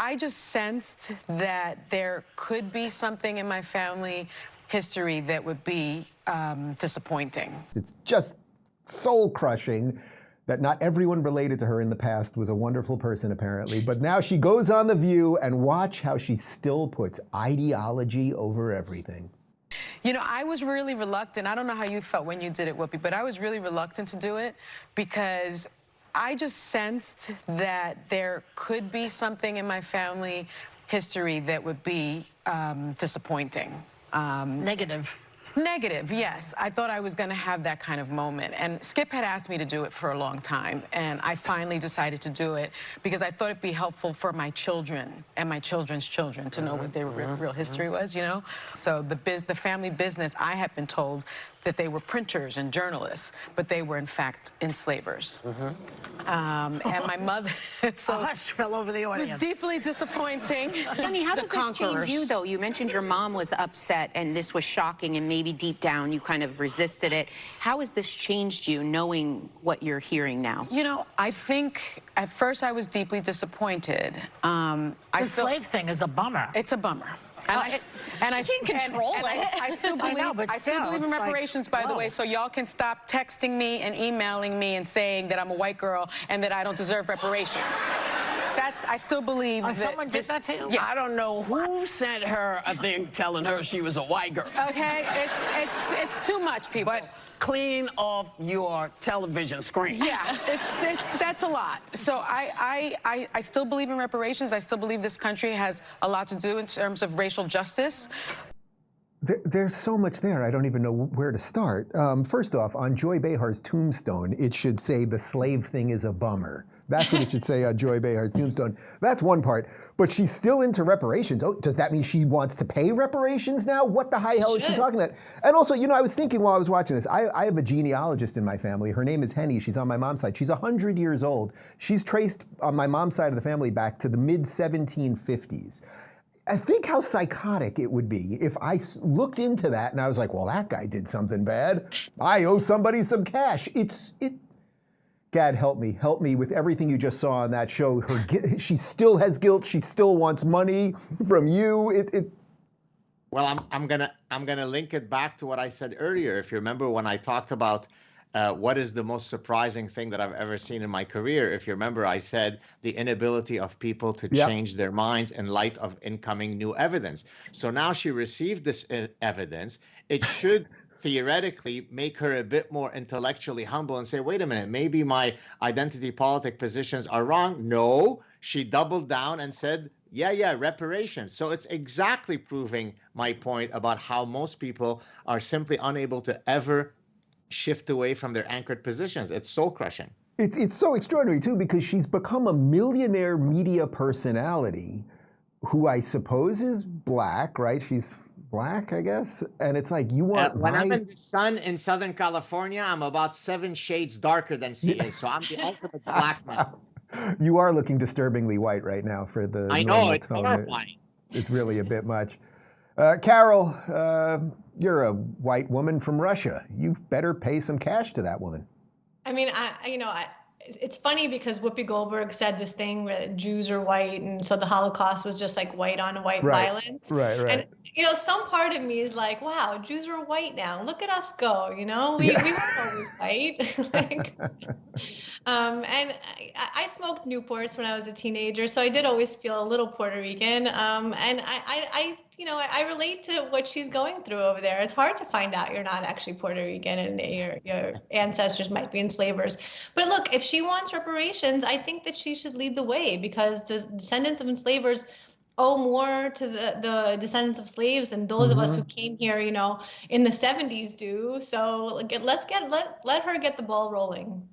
I just sensed that there could be something in my family history that would be disappointing. It's just soul-crushing that not everyone related to her in the past was a wonderful person, apparently. But now she goes on The View, and watch how she still puts ideology over everything. You know, I was really reluctant. I don't know how you felt when you did it, Whoopi, but I was really reluctant to do it because I just sensed that there could be something in my family history that would be disappointing. Negative. Negative, yes. I thought I was going to have that kind of moment. And Skip had asked me to do it for a long time. And I finally decided to do it because I thought it'd be helpful for my children and my children's children to know what their real history was, you know? So the family business, I had been told that they were printers and journalists, but they were in fact enslavers. And my mother so a hush fell over the audience. was deeply disappointing. Sunny, how does this change you, though? You mentioned your mom was upset and this was shocking, and maybe deep down you kind of resisted it. How has this changed you, knowing what you're hearing now? You know, I think at first I was deeply disappointed. The slave thing is a bummer. It's a bummer. I can't control it. I still believe, I still believe in reparations, by the way, so y'all can stop texting me and emailing me and saying that I'm a white girl and that I don't deserve reparations. I still believe that someone did that to you? Yeah. I don't know who sent her a thing telling her she was a white girl. Okay, it's too much, people. But clean off your television screen. Yeah, that's a lot. So I still believe in reparations. I still believe this country has a lot to do in terms of racial justice. There's so much there, I don't even know where to start. First off, on Joy Behar's tombstone, it should say, "The slave thing is a bummer." That's what it should say on Joy Behar's tombstone. That's one part. But she's still into reparations. Oh, does that mean she wants to pay reparations now? What the high hell is she talking about? And also, you know, I was thinking while I was watching this, I have a genealogist in my family. Her name is Henny. She's on my mom's side. She's 100 years old. She's traced on my mom's side of the family back to the mid-1750s. I think how psychotic it would be if I looked into that and I was like, well, that guy did something bad. I owe somebody some cash. Gad, help me with everything you just saw on that show. She still has guilt. She still wants money from you. Well, I'm gonna link it back to what I said earlier. If you remember when I talked about what is the most surprising thing that I've ever seen in my career, if you remember, I said the inability of people to change their minds in light of incoming new evidence. So now she received this evidence. It should theoretically make her a bit more intellectually humble and say, wait a minute, maybe my identity politic positions are wrong. No, she doubled down and said, yeah, reparations. So it's exactly proving my point about how most people are simply unable to ever shift away from their anchored positions. It's soul-crushing. It's so extraordinary, too, because she's become a millionaire media personality who I suppose is black, right? She's black, I guess. And it's like, you want when I'm in the sun in Southern California, I'm about 7 shades darker than she is. So I'm the ultimate black man. You are looking disturbingly white right now for the I know, it's horrifying. It's really a bit much. Karol, you're a white woman from Russia. You better pay some cash to that woman. I mean, it's funny because Whoopi Goldberg said this thing where Jews are white, and so the Holocaust was just like white on white violence. Right. And you know, some part of me is like, wow, Jews are white now. Look at us go. You know, we weren't always white. And I smoked Newports when I was a teenager, so I did always feel a little Puerto Rican. And I relate to what she's going through over there. It's hard to find out you're not actually Puerto Rican and your ancestors might be enslavers. But look, if she wants reparations, I think that she should lead the way, because the descendants of enslavers owe more to the descendants of slaves than those of us who came here, you know, in the 70s do. So let her get the ball rolling.